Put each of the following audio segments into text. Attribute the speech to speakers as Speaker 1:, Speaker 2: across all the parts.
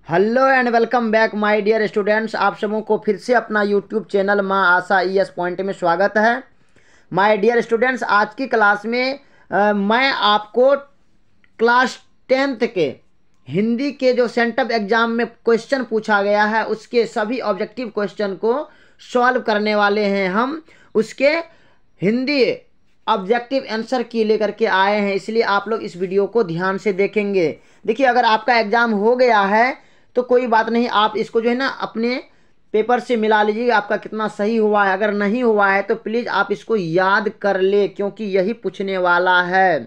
Speaker 1: Hello and welcome back my dear students. आप सबों को फिर से अपना यूट्यूब चैनल माँ आशा ES पॉइंट में स्वागत है। माय डियर स्टूडेंट्स, आज की क्लास में मैं आपको क्लास 10th के हिंदी के जो सेंटअप एग्जाम में क्वेश्चन पूछा गया है उसके सभी ऑब्जेक्टिव क्वेश्चन को सॉल्व करने वाले हैं। हम उसके हिंदी ऑब्जेक्टिव आंसर की लेकर के आए हैं, इसलिए आप लोग इस वीडियो को ध्यान से देखेंगे। देखिए, अगर आपका एग्जाम हो गया है तो कोई बात नहीं, आप इसको जो है ना अपने पेपर से मिला लीजिए आपका कितना सही हुआ है। अगर नहीं हुआ है तो प्लीज़ आप इसको याद कर ले, क्योंकि यही पूछने वाला है।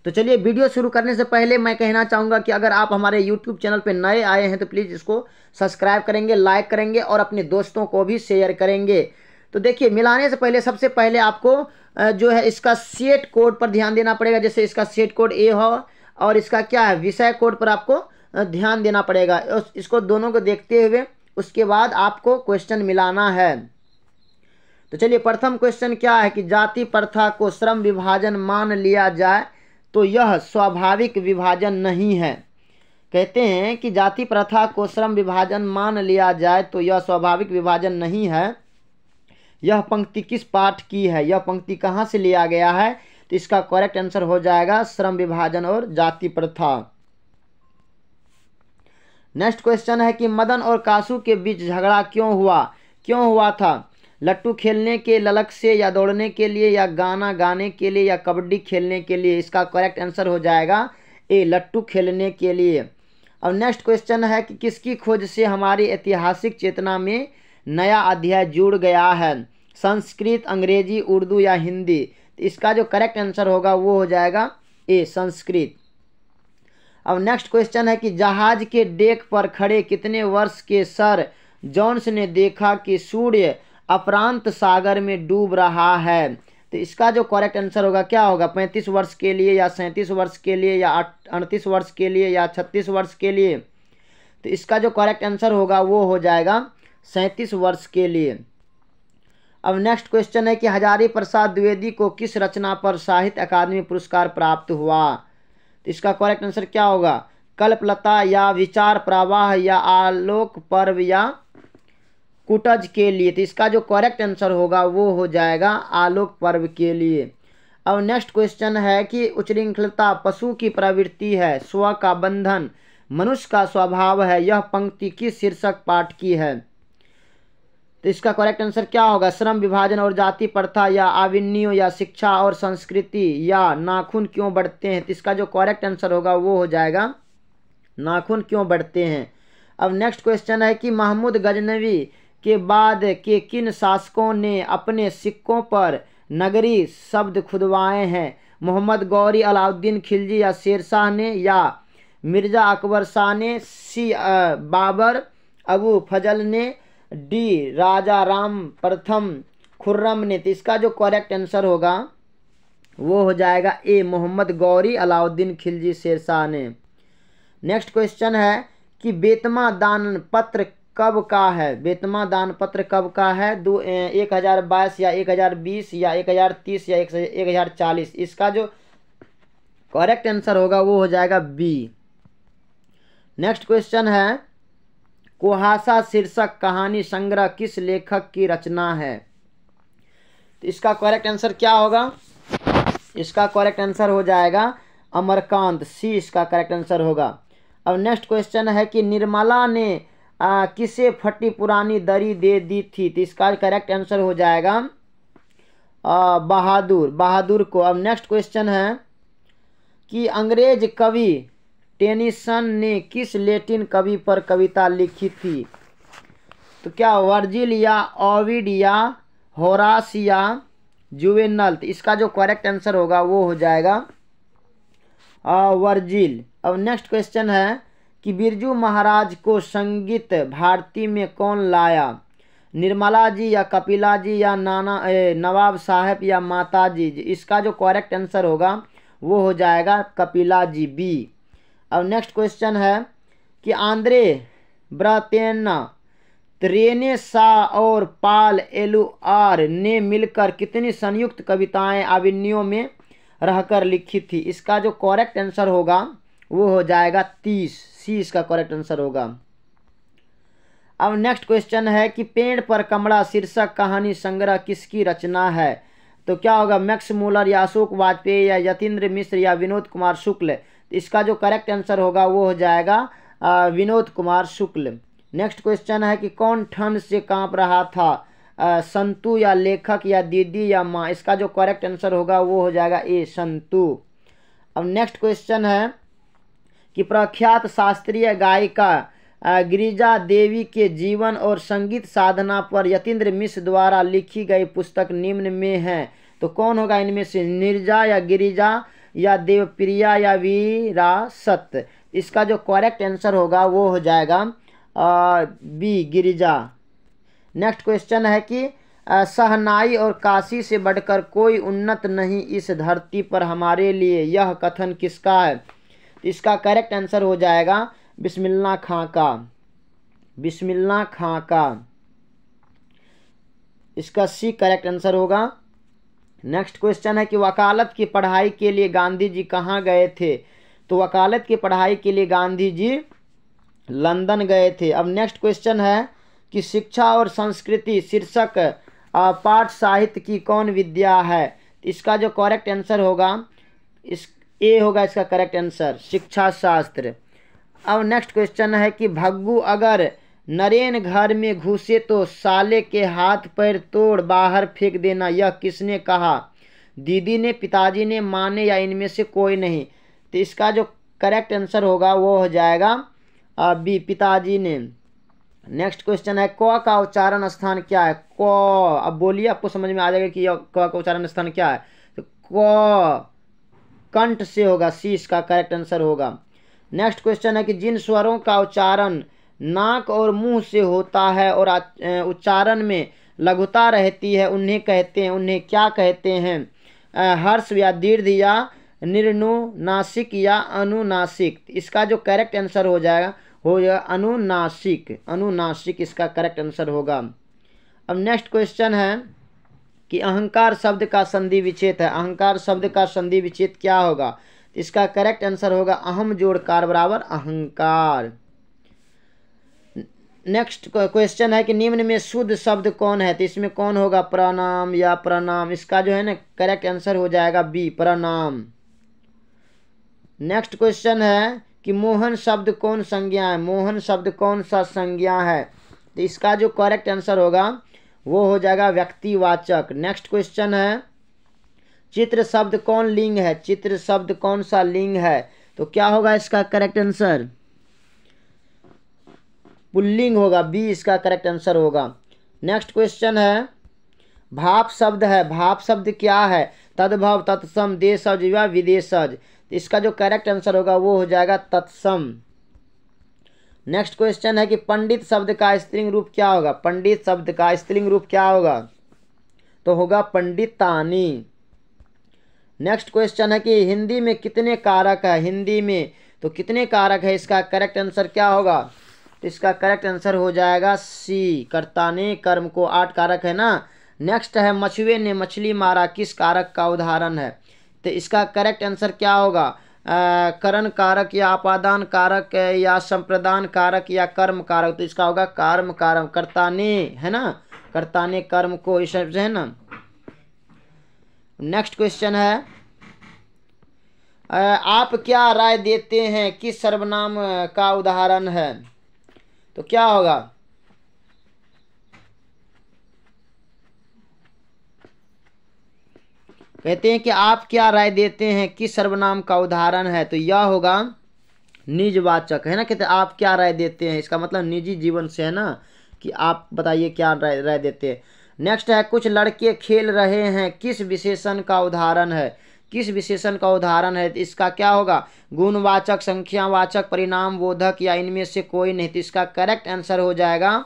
Speaker 1: तो चलिए, वीडियो शुरू करने से पहले मैं कहना चाहूँगा कि अगर आप हमारे यूट्यूब चैनल पर नए आए हैं तो प्लीज़ इसको सब्सक्राइब करेंगे, लाइक करेंगे और अपने दोस्तों को भी शेयर करेंगे। तो देखिए, मिलाने से पहले सबसे पहले आपको जो है इसका सेट कोड पर ध्यान देना पड़ेगा। जैसे इसका सेट कोड ए हो और इसका क्या है विषय कोड पर आपको ध्यान देना पड़ेगा। इसको दोनों को देखते हुए उसके बाद आपको क्वेश्चन मिलाना है। तो चलिए, प्रथम क्वेश्चन क्या है कि जाति प्रथा को श्रम विभाजन मान लिया जाए तो यह स्वाभाविक विभाजन नहीं है। कहते हैं कि जाति प्रथा को श्रम विभाजन मान लिया जाए तो यह स्वाभाविक विभाजन नहीं है। यह पंक्ति किस पाठ की है? यह पंक्ति कहाँ से लिया गया है? तो इसका करेक्ट आंसर हो जाएगा श्रम विभाजन और जाति प्रथा। नेक्स्ट क्वेश्चन है कि मदन और कासू के बीच झगड़ा क्यों हुआ था? लट्टू खेलने के ललक से, या दौड़ने के लिए, या गाना गाने के लिए, या कबड्डी खेलने के लिए? इसका करेक्ट आंसर हो जाएगा ए, लट्टू खेलने के लिए। अब नेक्स्ट क्वेश्चन है कि किसकी खोज से हमारी ऐतिहासिक चेतना में नया अध्याय जुड़ गया है? संस्कृत, अंग्रेजी, उर्दू या हिंदी? तो इसका जो करेक्ट आंसर होगा वो हो जाएगा ए, संस्कृत। अब नेक्स्ट क्वेश्चन है कि जहाज के डेक पर खड़े कितने वर्ष के सर जोन्स ने देखा कि सूर्य अप्रांत सागर में डूब रहा है? तो इसका जो करेक्ट आंसर होगा क्या होगा? 35 वर्ष के लिए, या 37 वर्ष के लिए, या 38 वर्ष के लिए, या 36 वर्ष के लिए? तो इसका जो करेक्ट आंसर होगा वो हो जाएगा 37 वर्ष के लिए। अब नेक्स्ट क्वेश्चन है कि हजारी प्रसाद द्विवेदी को किस रचना पर साहित्य अकादमी पुरस्कार प्राप्त हुआ? तो इसका करेक्ट आंसर क्या होगा? कल्पलता, या विचार प्रवाह, या आलोक पर्व, या कुटज के लिए? तो इसका जो करेक्ट आंसर होगा वो हो जाएगा आलोक पर्व के लिए। अब नेक्स्ट क्वेश्चन है कि उच्छृंखलता पशु की प्रवृत्ति है, स्व का बंधन मनुष्य का स्वभाव है। यह पंक्ति किस शीर्षक पाठ की है? तो इसका करेक्ट आंसर क्या होगा? श्रम विभाजन और जाति प्रथा, या आविन्यो, या शिक्षा और संस्कृति, या नाखून क्यों बढ़ते हैं? तो इसका जो करेक्ट आंसर होगा वो हो जाएगा नाखून क्यों बढ़ते हैं। अब नेक्स्ट क्वेश्चन है कि महमूद गजनवी के बाद के किन शासकों ने अपने सिक्कों पर नगरी शब्द खुदवाए हैं? मोहम्मद गौरी, अलाउद्दीन खिलजी, या शेरशाह ने, या मिर्ज़ा अकबर शाह ने, सी बाबर, अबू फजल ने, डी राजा राम प्रथम खुर्रम ने? तो इसका जो करेक्ट आंसर होगा वो हो जाएगा ए, मोहम्मद गौरी, अलाउद्दीन खिलजी, शेरशाह ने। नेक्स्ट क्वेश्चन है कि बेतमा दान पत्र कब का है? बेतमा दान पत्र कब का है? 1022, या 1020, या 1030, या 1040? इसका जो करेक्ट आंसर होगा वो हो जाएगा बी। नेक्स्ट क्वेश्चन है कुहासा शीर्षक कहानी संग्रह किस लेखक की रचना है? तो इसका करेक्ट आंसर क्या होगा? इसका करेक्ट आंसर हो जाएगा अमरकांत, सी इसका करेक्ट आंसर होगा। अब नेक्स्ट क्वेश्चन है कि निर्मला ने किसे फटी पुरानी दरी दे दी थी? तो इसका करेक्ट आंसर हो जाएगा बहादुर को। अब नेक्स्ट क्वेश्चन है कि अंग्रेज कवि टेनिसन ने किस लैटिन कवि पर कविता लिखी थी? तो क्या वर्जिल, या ओविड, या होरास, या जुवेनल? तो इसका जो करेक्ट आंसर होगा वो हो जाएगा वर्जिल। अब नेक्स्ट क्वेश्चन है कि बिरजू महाराज को संगीत भारती में कौन लाया? निर्मला जी, या कपिला जी, या नवाब साहब, या माता जी? इसका जो करेक्ट आंसर होगा वो हो जाएगा कपिला जी, बी। अब नेक्स्ट क्वेश्चन है कि आंद्रे ब्रातेना, रेने सा और पाल एलुआर ने मिलकर कितनी संयुक्त कविताएं आविन्यों में रहकर लिखी थी? इसका जो करेक्ट आंसर होगा वो हो जाएगा 30, सी इसका करेक्ट आंसर होगा। अब नेक्स्ट क्वेश्चन है कि पेड़ पर कमला शीर्षक कहानी संग्रह किसकी रचना है? तो क्या होगा, मैक्स मूलर या अशोक वाजपेयी या यतीन्द्र मिश्र या विनोद कुमार शुक्ल। इसका जो करेक्ट आंसर होगा वो हो जाएगा विनोद कुमार शुक्ल। नेक्स्ट क्वेश्चन है कि कौन ठंड से कांप रहा था? संतु या लेखक या दीदी या माँ। इसका जो करेक्ट आंसर होगा वो हो जाएगा ए संतु। अब नेक्स्ट क्वेश्चन है कि प्रख्यात शास्त्रीय गायिका गिरिजा देवी के जीवन और संगीत साधना पर यतीन्द्र मिश्र द्वारा लिखी गई पुस्तक निम्न में है। तो कौन होगा इनमें से, नीरजा या गिरिजा या देवप्रिया या विरासत। इसका जो करेक्ट आंसर होगा वो हो जाएगा बी गिरिजा। नेक्स्ट क्वेश्चन है कि सहनाई और काशी से बढ़कर कोई उन्नत नहीं इस धरती पर हमारे लिए, यह कथन किसका है? इसका करेक्ट आंसर हो जाएगा बिस्मिल्लाह खां का। बिस्मिल्लाह खां का इसका सी करेक्ट आंसर होगा। नेक्स्ट क्वेश्चन है कि वकालत की पढ़ाई के लिए गांधी जी कहाँ गए थे? तो वकालत की पढ़ाई के लिए गांधी जी लंदन गए थे। अब नेक्स्ट क्वेश्चन है कि शिक्षा और संस्कृति शीर्षक पाठ साहित्य की कौन विद्या है? इसका जो करेक्ट आंसर होगा इस ए होगा इसका करेक्ट आंसर, शिक्षा शास्त्र। अब नेक्स्ट क्वेश्चन है कि भग्गू अगर नरेन घर में घुसे तो साले के हाथ पैर तोड़ बाहर फेंक देना, यह किसने कहा? दीदी ने, पिताजी ने, माँ ने या इनमें से कोई नहीं। तो इसका जो करेक्ट आंसर होगा वो हो जाएगा बी पिताजी ने। नेक्स्ट क्वेश्चन है क का उच्चारण स्थान क्या है? क। अब बोलिए, आपको समझ में आ जाएगा कि क का उच्चारण स्थान क्या है। तो क कंठ से होगा, सी इसका करेक्ट आंसर होगा। नेक्स्ट क्वेश्चन है कि जिन स्वरों का उच्चारण नाक और मुंह से होता है और उच्चारण में लघुता रहती है उन्हें क्या कहते हैं? हर्ष या दीर्घ या निर्नुनासिक या अनुनासिक। इसका जो करेक्ट आंसर हो जाएगा अनुनासिक। अनुनासिक इसका करेक्ट आंसर होगा। अब नेक्स्ट क्वेश्चन है कि अहंकार शब्द का संधि विच्छेद है। अहंकार शब्द का संधि विच्छेद क्या होगा? इसका करेक्ट आंसर होगा अहम जोड़ कार बराबर अहंकार। नेक्स्ट क्वेश्चन है कि निम्न में शुद्ध शब्द कौन है? तो इसमें कौन होगा, प्रणाम या प्रणाम। इसका जो है ना करेक्ट आंसर हो जाएगा बी प्रणाम। नेक्स्ट क्वेश्चन है कि मोहन शब्द कौन संज्ञा है? मोहन शब्द कौन सा संज्ञा है? तो इसका जो करेक्ट आंसर होगा वो हो जाएगा व्यक्तिवाचक। नेक्स्ट क्वेश्चन है चित्र शब्द कौन लिंग है? चित्र शब्द कौन सा लिंग है? तो क्या होगा इसका करेक्ट आंसर? पुल्लिंग होगा, बी इसका करेक्ट आंसर होगा। नेक्स्ट क्वेश्चन है भाप शब्द है। भाप शब्द क्या है? तद्भव, तत्सम, देशज या विदेशज। इसका जो करेक्ट आंसर होगा वो हो जाएगा तत्सम। नेक्स्ट क्वेश्चन है कि पंडित शब्द का स्त्रीलिंग रूप क्या होगा? पंडित शब्द का स्त्रीलिंग रूप क्या होगा? तो होगा पंडितानी। नेक्स्ट क्वेश्चन है कि हिंदी में कितने कारक है? हिंदी में तो कितने कारक है? इसका करेक्ट आंसर क्या होगा? तो इसका करेक्ट आंसर हो जाएगा सी, कर्ता ने कर्म को 8 कारक है ना। नेक्स्ट है मछुए ने मछली मारा, किस कारक का उदाहरण है? तो इसका करेक्ट आंसर क्या होगा? करण कारक या अपादान कारक या संप्रदान कारक या कर्म कारक। तो इसका होगा कर्म कारक, कर्ता ने है ना, कर्ता ने कर्म को, इस से है ना। नेक्स्ट क्वेश्चन है आप क्या राय देते हैं किस सर्वनाम का उदाहरण है? तो क्या होगा? कहते हैं कि आप क्या राय देते हैं किस सर्वनाम का उदाहरण है? तो यह होगा निजवाचक है ना। कहते हैं आप क्या राय देते हैं, इसका मतलब निजी जीवन से है ना, कि आप बताइए क्या राय देते हैं। नेक्स्ट है कुछ लड़के खेल रहे हैं, किस विशेषण का उदाहरण है? किस विशेषण का उदाहरण है? इसका क्या होगा? गुणवाचक, संख्यावाचक, परिणाम बोधक या इनमें से कोई नहीं। तो इसका करेक्ट आंसर हो जाएगा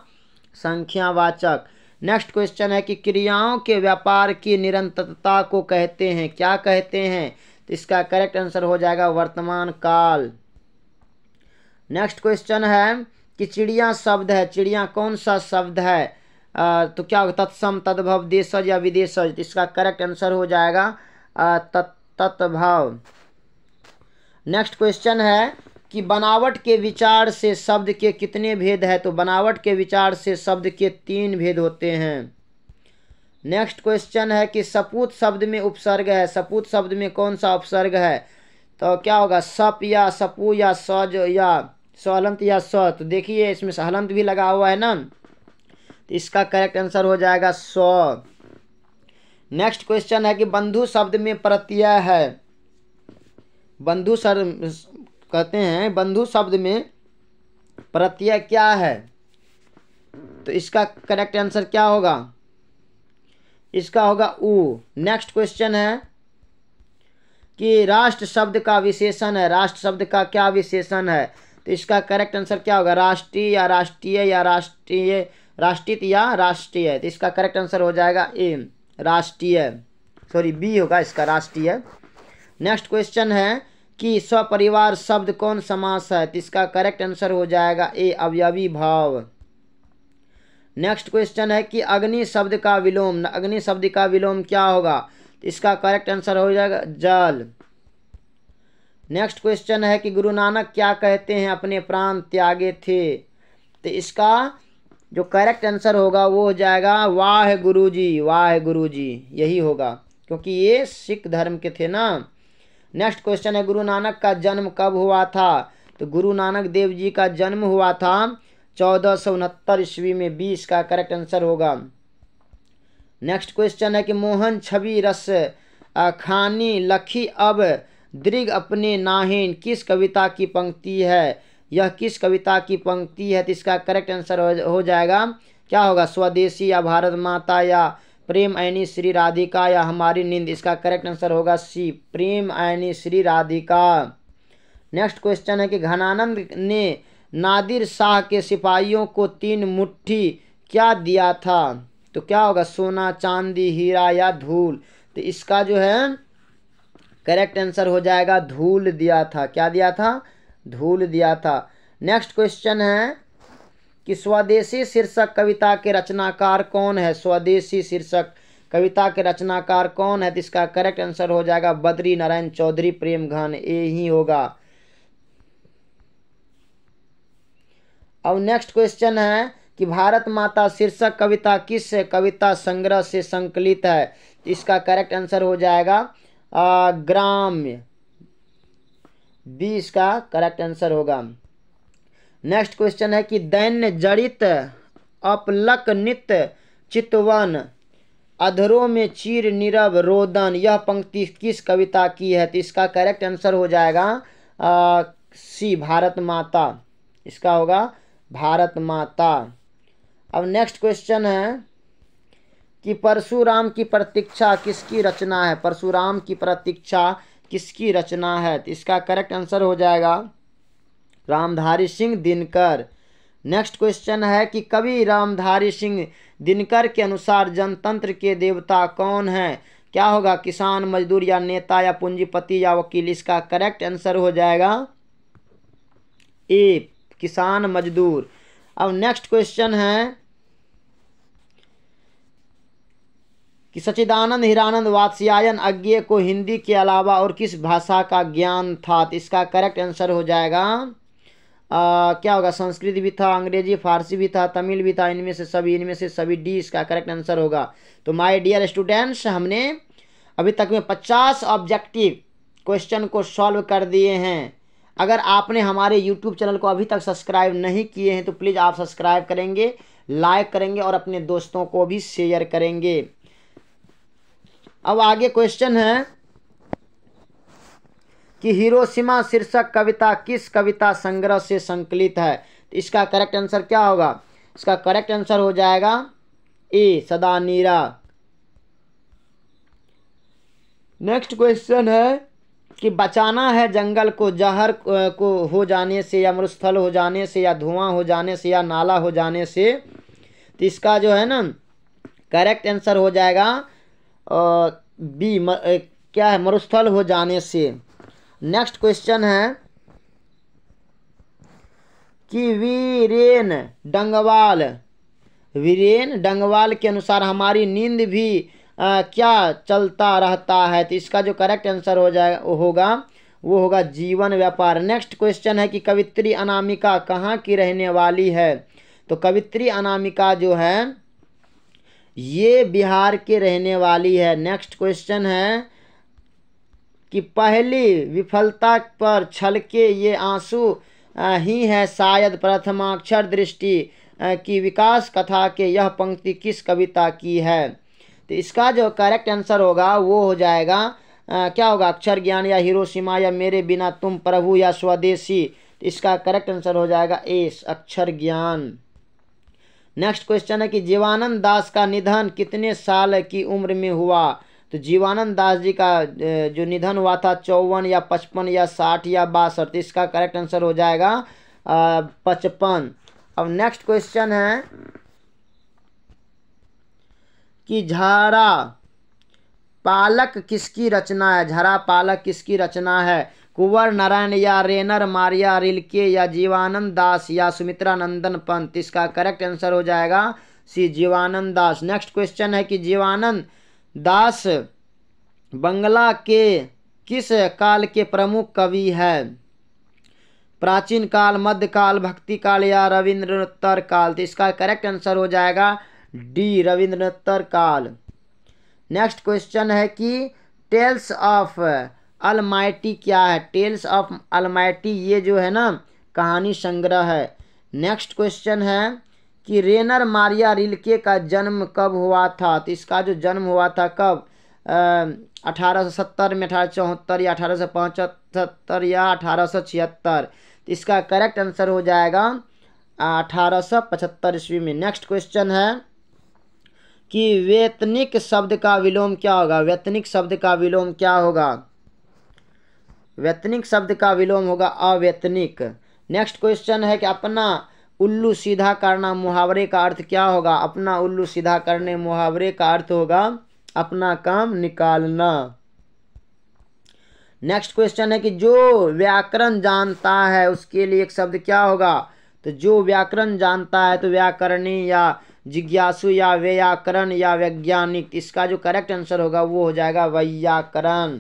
Speaker 1: संख्यावाचक। नेक्स्ट क्वेश्चन है कि क्रियाओं के व्यापार की निरंतरता को कहते हैं, क्या कहते हैं? तो इसका करेक्ट आंसर हो जाएगा वर्तमान काल। नेक्स्ट क्वेश्चन है कि चिड़िया शब्द है, चिड़िया कौन सा शब्द है? तो क्या होगा? तत्सम, तद्भव, देशज या विदेशज। इसका करेक्ट आंसर हो जाएगा तत्भव। नेक्स्ट क्वेश्चन है कि बनावट के विचार से शब्द के कितने भेद है? तो बनावट के विचार से शब्द के 3 भेद होते हैं। नेक्स्ट क्वेश्चन है कि सपूत शब्द में उपसर्ग है, सपूत शब्द में कौन सा उपसर्ग है? तो क्या होगा, सप या सपू या सज या सहलंत या स। तो देखिए इसमें सहलंत भी लगा हुआ है ना, तो इसका करेक्ट आंसर हो जाएगा स। नेक्स्ट क्वेश्चन है कि बंधु शब्द में प्रत्यय है, बंधु कहते हैं बंधु शब्द में प्रत्यय क्या है? तो इसका करेक्ट आंसर क्या होगा? इसका होगा उ। नेक्स्ट क्वेश्चन है कि राष्ट्र शब्द का विशेषण है, राष्ट्र शब्द का क्या विशेषण है? तो इसका करेक्ट आंसर क्या होगा? राष्ट्रीय या राष्ट्रीय या राष्ट्रीय, राष्ट्रित या राष्ट्रीय। तो इसका करेक्ट आंसर हो जाएगा ए, राष्ट्रीय, सॉरी बी होगा इसका, राष्ट्रीय। नेक्स्ट क्वेश्चन है कि सपरिवार शब्द कौन समास है? तो इसका करेक्ट आंसर हो जाएगा ए, अवयवी भाव। नेक्स्ट क्वेश्चन है कि अग्नि शब्द का विलोम, अग्नि शब्द का विलोम क्या होगा? तो इसका करेक्ट आंसर हो जाएगा जल। नेक्स्ट क्वेश्चन है कि गुरु नानक क्या कहते हैं अपने प्राण त्यागे थे? तो इसका जो करेक्ट आंसर होगा वो हो जाएगा वाह गुरुजी, वाह गुरुजी, यही होगा, क्योंकि ये सिख धर्म के थे ना। नेक्स्ट क्वेश्चन है गुरु नानक का जन्म कब हुआ था? तो गुरु नानक देव जी का जन्म हुआ था 1469 ईस्वी में, 20 का करेक्ट आंसर होगा। नेक्स्ट क्वेश्चन है कि मोहन छवि रस खानी लखी अब दृग अपने नाहिन किस कविता की पंक्ति है? यह किस कविता की पंक्ति है? तो इसका करेक्ट आंसर हो जाएगा क्या होगा? स्वदेशी या भारत माता या प्रेम ऐनी श्री राधिका या हमारी नींद। इसका करेक्ट आंसर होगा C, Prem Aini Shri Radhika. Next question है कि घनानंद ने नादिर शाह के सिपाहियों को 3 मुट्ठी क्या दिया था? तो क्या होगा? सोना, चांदी, हीरा या धूल। तो इसका जो है करेक्ट आंसर हो जाएगा धूल दिया था। क्या दिया था? धूल दिया था। नेक्स्ट क्वेश्चन है कि स्वदेशी शीर्षक कविता के रचनाकार कौन है? स्वदेशी शीर्षक कविता के रचनाकार कौन है? तो इसका करेक्ट आंसर हो जाएगा बद्री नारायण चौधरी प्रेम घन, ये ही होगा। अब नेक्स्ट क्वेश्चन है कि भारत माता शीर्षक कविता किस कविता संग्रह से संकलित है? तो इसका करेक्ट आंसर हो जाएगा ग्राम्य, 20 का करेक्ट आंसर होगा। नेक्स्ट क्वेश्चन है कि दैन्य जड़ित अपलक नित चितवन अधरों में चीर नीरव रोदन, यह पंक्ति किस कविता की है? तो इसका करेक्ट आंसर हो जाएगा सी, भारत माता। इसका होगा भारत माता। अब नेक्स्ट क्वेश्चन है कि परशुराम की प्रतीक्षा किसकी रचना है? परशुराम की प्रतीक्षा किसकी रचना है? तो इसका करेक्ट आंसर हो जाएगा रामधारी सिंह दिनकर। नेक्स्ट क्वेश्चन है कि कवि रामधारी सिंह दिनकर के अनुसार जनतंत्र के देवता कौन है? क्या होगा? किसान, मजदूर या नेता या पूंजीपति या वकील। इसका करेक्ट आंसर हो जाएगा ए, किसान मजदूर। अब नेक्स्ट क्वेश्चन है कि सच्चिदानंद हीरानंद वात्स्यायन अज्ञेय को हिंदी के अलावा और किस भाषा का ज्ञान था? तो इसका करेक्ट आंसर हो जाएगा क्या होगा? संस्कृत भी था, अंग्रेजी, फारसी भी था, तमिल भी था, इनमें से सभी डी इसका करेक्ट आंसर होगा। तो माय डियर स्टूडेंट्स, हमने अभी तक में 50 ऑब्जेक्टिव क्वेश्चन को सॉल्व कर दिए हैं। अगर आपने हमारे यूट्यूब चैनल को अभी तक सब्सक्राइब नहीं किए हैं तो प्लीज़ आप सब्सक्राइब करेंगे, लाइक करेंगे और अपने दोस्तों को भी शेयर करेंगे। अब आगे क्वेश्चन है कि हिरोशिमा शीर्षक कविता किस कविता संग्रह से संकलित है? तो इसका करेक्ट आंसर क्या होगा? इसका करेक्ट आंसर हो जाएगा ए, सदा नीरा। नेक्स्ट क्वेश्चन है कि बचाना है जंगल को जहर को हो जाने से या मरुस्थल हो जाने से या धुआं हो जाने से या नाला हो जाने से। तो इसका जो है ना करेक्ट आंसर हो जाएगा बी, क्या है? मरुस्थल हो जाने से। नेक्स्ट क्वेश्चन है कि वीरेन डंगवाल के अनुसार हमारी नींद भी क्या चलता रहता है? तो इसका जो करेक्ट आंसर हो जाएगा होगा वो होगा जीवन व्यापार। नेक्स्ट क्वेश्चन है कि कवित्री अनामिका कहाँ की रहने वाली है? तो कवित्री अनामिका जो है ये बिहार के रहने वाली है। नेक्स्ट क्वेश्चन है कि पहली विफलता पर छलके ये आंसू ही है शायद प्रथमाक्षर दृष्टि की विकास कथा के यह पंक्ति किस कविता की है? तो इसका जो करेक्ट आंसर होगा वो हो जाएगा क्या होगा? अक्षर ज्ञान या हिरोशिमा या मेरे बिना तुम प्रभु या स्वदेशी। तो इसका करेक्ट आंसर हो जाएगा ए अक्षर ज्ञान। नेक्स्ट क्वेश्चन है कि जीवानंद दास का निधन कितने साल की उम्र में हुआ? तो जीवानंद दास जी का जो निधन हुआ था 54 या 55 या 60 या 62। तो इसका करेक्ट आंसर हो जाएगा 55। अब नेक्स्ट क्वेश्चन है कि झारा पालक किसकी रचना है? झारा पालक किसकी रचना है? कुंवर नारायण या रेनर मारिया रिल्के या जीवानंद दास या सुमित्रा नंदन पंत। इसका करेक्ट आंसर हो जाएगा सी जीवानंद दास। नेक्स्ट क्वेश्चन है कि जीवानंद दास बंगला के किस काल के प्रमुख कवि है? प्राचीन काल, मध्यकाल, भक्ति काल या रविंद्रोत्तर काल। तो इसका करेक्ट आंसर हो जाएगा डी रविंद्रोत्तर काल। नेक्स्ट क्वेश्चन है कि टेल्स ऑफ अलमाइटी क्या है? टेल्स ऑफ अलमाइटी ये जो है ना कहानी संग्रह है। नेक्स्ट क्वेश्चन है कि रेनर मारिया रिल्के का जन्म कब हुआ था? तो इसका जो जन्म हुआ था कब? 1870 में, 1874 या 1875 या 1876। तो इसका करेक्ट आंसर हो जाएगा 1875 ईस्वी में। नेक्स्ट क्वेश्चन है कि वेतनिक शब्द का विलोम क्या होगा? वेतनिक शब्द का विलोम क्या होगा? वेतनिक शब्द का विलोम होगा अवेतनिक। नेक्स्ट क्वेश्चन है कि अपना उल्लू सीधा करना मुहावरे का अर्थ क्या होगा? अपना उल्लू सीधा करने मुहावरे का अर्थ होगा अपना काम निकालना। नेक्स्ट क्वेश्चन है कि जो व्याकरण जानता है उसके लिए एक शब्द क्या होगा? तो जो व्याकरण जानता है तो व्याकरणी या जिज्ञासु या व्याकरण या वैज्ञानिक। इसका जो करेक्ट आंसर होगा वो हो जाएगा व्याकरण।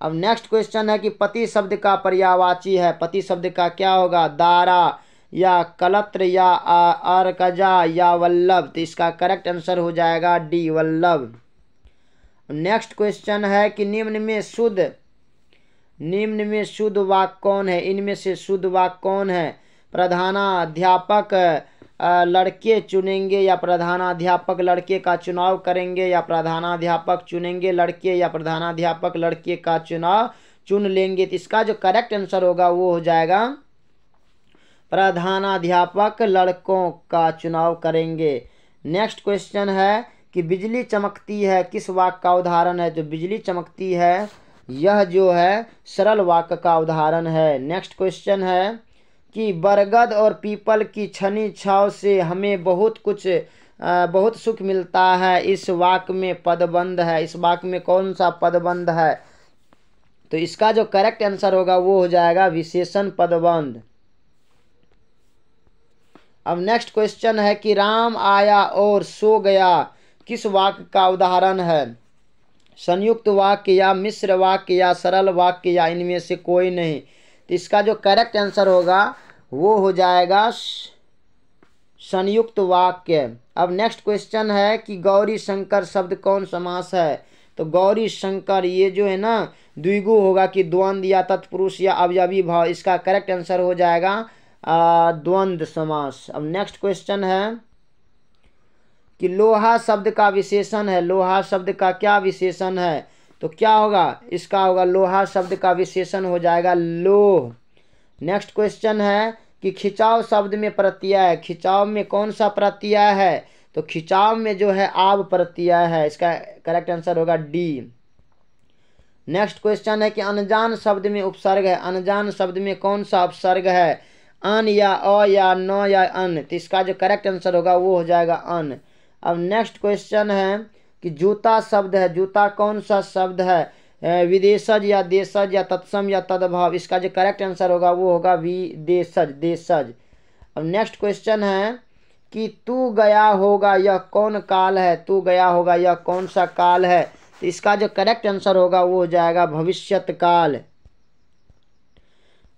Speaker 1: अब नेक्स्ट क्वेश्चन है कि पति शब्द का पर्यायवाची है। पति शब्द का क्या होगा? दारा या कलत्र या अर्कजा या वल्लभ। तो इसका करेक्ट आंसर हो जाएगा डी वल्लभ। नेक्स्ट क्वेश्चन है कि निम्न में शुद्ध वाक्य कौन है? इनमें से शुद्ध वाक्य कौन है? प्रधानाध्यापक लड़के चुनेंगे या प्रधानाध्यापक लड़के का चुनाव करेंगे या प्रधानाध्यापक चुनेंगे लड़के या प्रधानाध्यापक लड़के का चुनाव चुन लेंगे। तो इसका जो करेक्ट आंसर होगा वो हो जाएगा प्रधानाध्यापक लड़कों का चुनाव करेंगे। नेक्स्ट क्वेश्चन है कि बिजली चमकती है किस वाक्य का उदाहरण है? जो बिजली चमकती है यह जो है सरल वाक्य का उदाहरण है। नेक्स्ट क्वेश्चन है कि बरगद और पीपल की छनी छाव से हमें बहुत सुख मिलता है। इस वाक्य में पदबंध है। इस वाक्य में कौन सा पदबंध है? तो इसका जो करेक्ट आंसर होगा वो हो जाएगा विशेषण पदबंध। अब नेक्स्ट क्वेश्चन है कि राम आया और सो गया किस वाक्य का उदाहरण है? संयुक्त वाक्य या मिश्र वाक्य या सरल वाक्य या इनमें से कोई नहीं। तो इसका जो करेक्ट आंसर होगा वो हो जाएगा संयुक्त वाक्य। अब नेक्स्ट क्वेश्चन है कि गौरी शंकर शब्द कौन समास है? तो गौरी शंकर ये जो है ना द्विगु होगा कि द्वंद्व या तत्पुरुष या अवयवी भाव। इसका करेक्ट आंसर हो जाएगा द्वंद्व समास। अब नेक्स्ट क्वेश्चन है कि लोहा शब्द का विशेषण है। लोहा शब्द का क्या विशेषण है? तो क्या होगा? इसका होगा लोहा शब्द का विशेषण हो जाएगा लोह। नेक्स्ट क्वेश्चन है कि खिंचाव शब्द में प्रत्यय है। खिंचाव में कौन सा प्रत्यय है? तो खिंचाव में जो है आव प्रत्यय है। इसका करेक्ट आंसर होगा डी। नेक्स्ट क्वेश्चन है कि अनजान शब्द में उपसर्ग है। अनजान शब्द में कौन सा उपसर्ग है? अन या अ या न या अन। तो इसका जो करेक्ट आंसर होगा वो हो जाएगा अन। अब नेक्स्ट क्वेश्चन है कि जूता शब्द है। जूता कौन सा शब्द है? विदेशज या देशज या तत्सम या तदभाव। इसका जो करेक्ट आंसर होगा वो होगा विदेशज देशज। अब नेक्स्ट क्वेश्चन है कि तू गया होगा यह कौन काल है? तू गया होगा यह कौन सा काल है? तो इसका जो करेक्ट आंसर होगा वो हो जाएगा भविष्यत काल।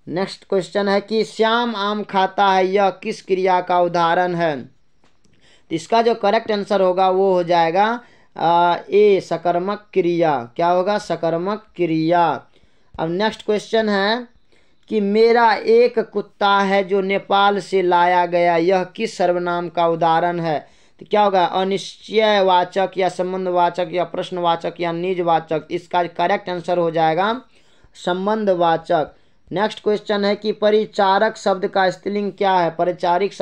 Speaker 1: नेक्स्ट क्वेश्चन है कि श्याम आम खाता है, यह किस क्रिया का उदाहरण है? तो इसका जो करेक्ट आंसर होगा वो हो जाएगा ए सकर्मक क्रिया। क्या होगा? सकर्मक क्रिया। अब नेक्स्ट क्वेश्चन है कि मेरा एक कुत्ता है जो नेपाल से लाया गया, यह किस सर्वनाम का उदाहरण है? तो क्या होगा? अनिश्चयवाचक या संबंधवाचक या प्रश्नवाचक या निजवाचक। इसका करेक्ट आंसर हो जाएगा संबंधवाचक। नेक्स्ट क्वेश्चन है कि परिचारक शब्द का स्त्रीलिंग क्या है? परिचारक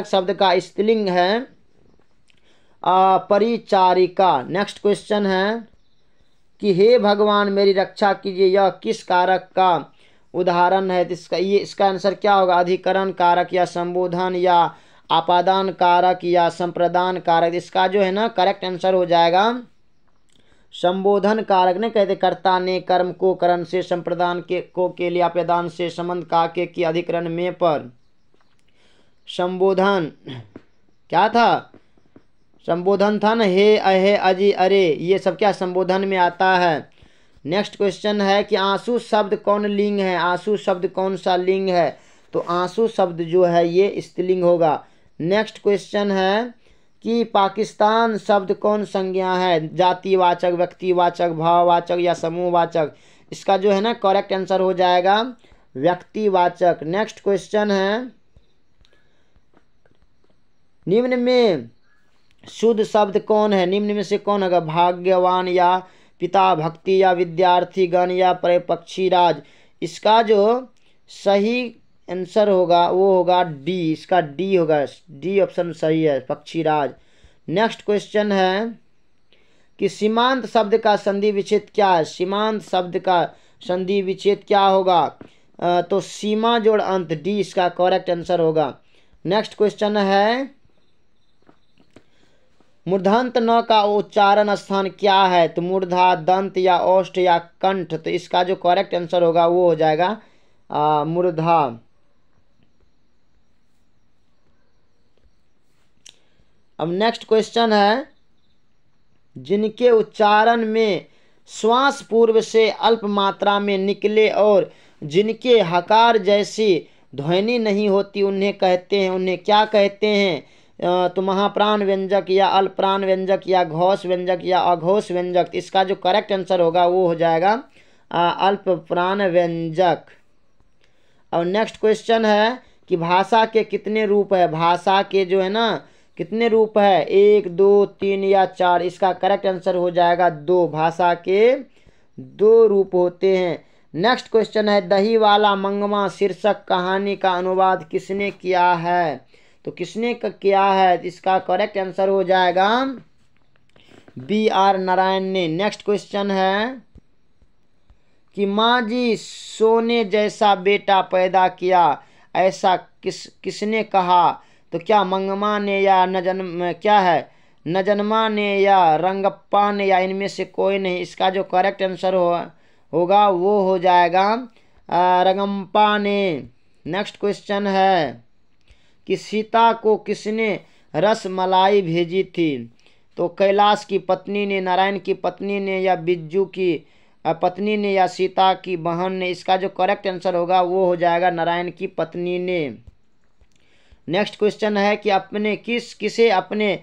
Speaker 1: शब्द का स्त्रीलिंग है परिचारिका। नेक्स्ट क्वेश्चन है कि हे भगवान मेरी रक्षा कीजिए, यह किस कारक का उदाहरण है? इसका आंसर क्या होगा? अधिकरण कारक या संबोधन या आपादान कारक या संप्रदान कारक। इसका जो है ना करेक्ट आंसर हो जाएगा संबोधन कारक। ने कहते कर्ता ने कर्म को करण से, संप्रदान के लिए, आपादान से, संबंध का के अधिकरण में पर। संबोधन क्या था? संबोधन था ना, हे अहे अजी अरे, ये सब क्या संबोधन में आता है। नेक्स्ट क्वेश्चन है कि आंसू शब्द कौन लिंग है? आंसू शब्द कौन सा लिंग है? तो आंसू शब्द जो है ये स्त्रीलिंग होगा। नेक्स्ट क्वेश्चन है कि पाकिस्तान शब्द कौन संज्ञा है? जातिवाचक, व्यक्तिवाचक, भाववाचक या समूहवाचक। इसका जो है ना करेक्ट आंसर हो जाएगा व्यक्तिवाचक। नेक्स्ट क्वेश्चन है निम्न में शुद्ध शब्द कौन है? निम्न में से कौन होगा? भाग्यवान या पिता, भक्ति या विद्यार्थी गण या पक्षीराज। इसका जो सही आंसर होगा वो होगा डी। इसका डी होगा, डी ऑप्शन सही है, पक्षीराज। नेक्स्ट क्वेश्चन है कि सीमांत शब्द का संधि विच्छेद क्या है? सीमांत शब्द का संधि विच्छेद क्या होगा? तो सीमा जोड़ अंत, डी इसका करेक्ट आंसर होगा। नेक्स्ट क्वेश्चन है मूर्धांत न का उच्चारण स्थान क्या है? तो मूर्धा, दंत या ओष्ठ या कंठ। तो इसका जो करेक्ट आंसर होगा वो हो जाएगा मूर्धा। अब नेक्स्ट क्वेश्चन है जिनके उच्चारण में श्वास पूर्व से अल्प मात्रा में निकले और जिनके हकार जैसी ध्वनि नहीं होती उन्हें क्या कहते हैं? तो महाप्राण व्यंजक या अल्पप्राण व्यंजक या घोष व्यंजक या अघोष व्यंजक। इसका जो करेक्ट आंसर होगा वो हो जाएगा अल्पप्राण व्यंजक। और नेक्स्ट क्वेश्चन है कि भाषा के कितने रूप है? भाषा के जो है ना कितने रूप है? 1, 2, 3 या 4। इसका करेक्ट आंसर हो जाएगा 2। भाषा के 2 रूप होते हैं। नेक्स्ट क्वेश्चन है दही वाला मंगवा शीर्षक कहानी का अनुवाद किसने किया है? तो किसने किया है? इसका करेक्ट आंसर हो जाएगा B.R. नारायण ने। नेक्स्ट क्वेश्चन है कि माँ जी सोने जैसा बेटा पैदा किया, ऐसा किसने कहा? तो क्या मंगमा ने या नजनमा ने या रंगप्पा ने या इनमें से कोई नहीं। इसका जो करेक्ट आंसर होगा वो हो जाएगा रंगप्पा ने। नेक्स्ट क्वेश्चन है कि सीता को किसने रस मलाई भेजी थी? तो कैलाश की पत्नी ने, नारायण की पत्नी ने या बिज्जू की पत्नी ने या सीता की बहन ने। इसका जो करेक्ट आंसर होगा वो हो जाएगा नारायण की पत्नी ने। नेक्स्ट क्वेश्चन है कि किसे अपने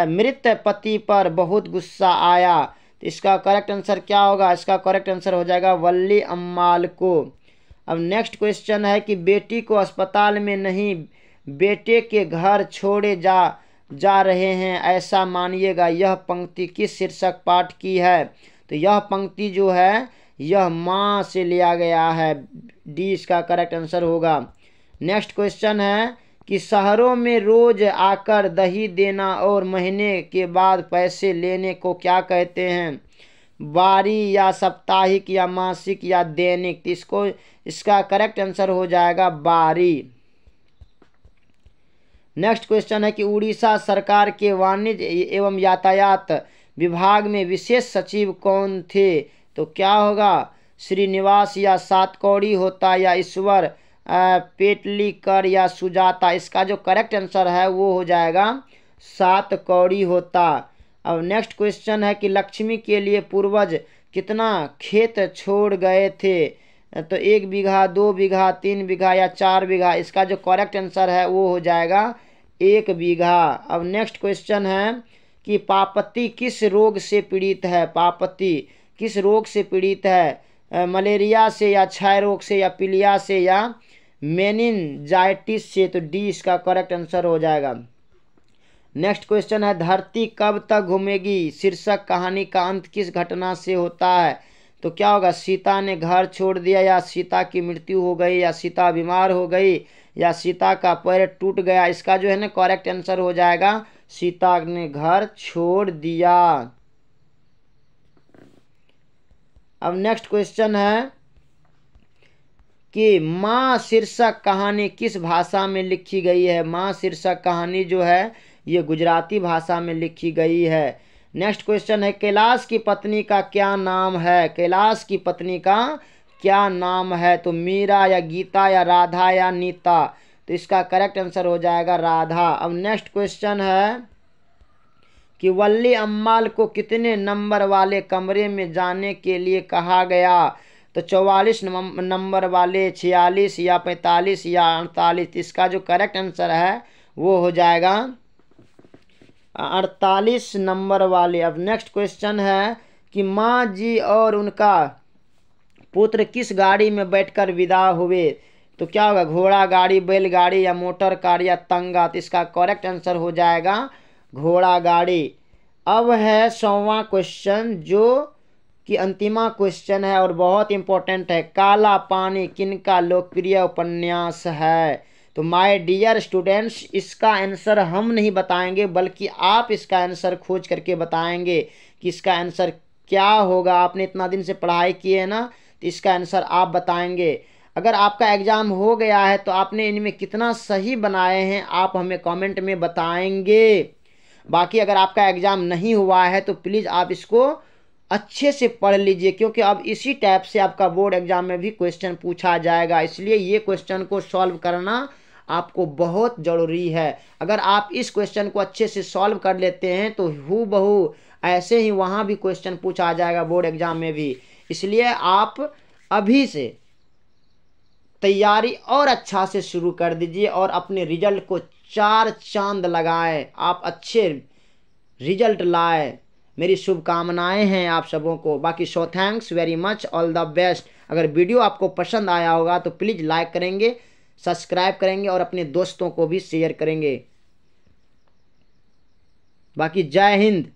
Speaker 1: मृत पति पर बहुत गुस्सा आया? तो इसका करेक्ट आंसर क्या होगा? इसका करेक्ट आंसर हो जाएगा वल्ली अम्माल को। अब नेक्स्ट क्वेश्चन है कि बेटी को अस्पताल में नहीं बेटे के घर छोड़े जा रहे हैं, ऐसा मानिएगा। यह पंक्ति किस शीर्षक पाठ की है? तो यह पंक्ति जो है यह माँ से लिया गया है, डी इसका करेक्ट आंसर होगा। नेक्स्ट क्वेश्चन है कि शहरों में रोज आकर दही देना और महीने के बाद पैसे लेने को क्या कहते हैं? बारी या साप्ताहिक या मासिक या दैनिक। इसका करेक्ट आंसर हो जाएगा बारी। नेक्स्ट क्वेश्चन है कि उड़ीसा सरकार के वाणिज्य एवं यातायात विभाग में विशेष सचिव कौन थे? तो क्या होगा? श्रीनिवास या सातकौड़ी होता या ईश्वर पेटलीकर या सुजाता। इसका जो करेक्ट आंसर है वो हो जाएगा सातकौड़ी होता। अब नेक्स्ट क्वेश्चन है कि लक्ष्मी के लिए पूर्वज कितना खेत छोड़ गए थे? तो 1 बीघा, 2 बीघा, 3 बीघा या 4 बीघा। इसका जो करेक्ट आंसर है वो हो जाएगा 1 बीघा। अब नेक्स्ट क्वेश्चन है कि पापती किस रोग से पीड़ित है? पापती किस रोग से पीड़ित है? मलेरिया से या क्षय रोग से या पीलिया से या मेनिनजाइटिस से? तो डी इसका करेक्ट आंसर हो जाएगा। नेक्स्ट क्वेश्चन है धरती कब तक घूमेगी शीर्षक कहानी का अंत किस घटना से होता है? तो क्या होगा? सीता ने घर छोड़ दिया, या सीता की मृत्यु हो गई, या सीता बीमार हो गई, या सीता का पैर टूट गया। इसका जो है ना करेक्ट आंसर हो जाएगा सीता ने घर छोड़ दिया। अब नेक्स्ट क्वेश्चन है कि माँ शीर्षक कहानी किस भाषा में लिखी गई है? माँ शीर्षक कहानी जो है ये गुजराती भाषा में लिखी गई है। नेक्स्ट क्वेश्चन है कैलाश की पत्नी का क्या नाम है? कैलाश की पत्नी का क्या नाम है? तो मीरा या गीता या राधा या नीता। तो इसका करेक्ट आंसर हो जाएगा राधा। अब नेक्स्ट क्वेश्चन है कि वल्ली अम्माल को कितने नंबर वाले कमरे में जाने के लिए कहा गया? तो 44 नंबर वाले, 46 या 45 या 48। इसका जो करेक्ट आंसर है वो हो जाएगा 48 नंबर वाले। अब नेक्स्ट क्वेश्चन है कि माँ जी और उनका पुत्र किस गाड़ी में बैठकर विदा हुए? तो क्या होगा? घोड़ा गाड़ी, बैलगाड़ी या मोटर कार या तंगा। तो इसका करेक्ट आंसर हो जाएगा घोड़ा गाड़ी। अब है 100वां क्वेश्चन जो कि अंतिमा क्वेश्चन है और बहुत इंपॉर्टेंट है। काला पानी किनका लोकप्रिय उपन्यास है? तो माय डियर स्टूडेंट्स इसका आंसर हम नहीं बताएंगे बल्कि आप इसका आंसर खोज करके बताएंगे कि इसका आंसर क्या होगा। आपने इतना दिन से पढ़ाई की है ना, तो इसका आंसर आप बताएंगे। अगर आपका एग्ज़ाम हो गया है तो आपने इनमें कितना सही बनाए हैं आप हमें कमेंट में बताएंगे। बाकी अगर आपका एग्ज़ाम नहीं हुआ है तो प्लीज़ आप इसको अच्छे से पढ़ लीजिए, क्योंकि अब इसी टाइप से आपका बोर्ड एग्जाम में भी क्वेश्चन पूछा जाएगा। इसलिए ये क्वेश्चन को सॉल्व करना आपको बहुत ज़रूरी है। अगर आप इस क्वेश्चन को अच्छे से सॉल्व कर लेते हैं तो हूबहू ऐसे ही वहाँ भी क्वेश्चन पूछा जाएगा बोर्ड एग्जाम में भी। इसलिए आप अभी से तैयारी और अच्छा से शुरू कर दीजिए और अपने रिजल्ट को 4 चांद लगाएं, आप अच्छे रिजल्ट लाए। मेरी शुभकामनाएं हैं आप सबों को। बाकी so thanks very much, all the best. अगर वीडियो आपको पसंद आया होगा तो प्लीज़ लाइक करेंगे, सब्सक्राइब करेंगे और अपने दोस्तों को भी शेयर करेंगे। बाकी जय हिंद।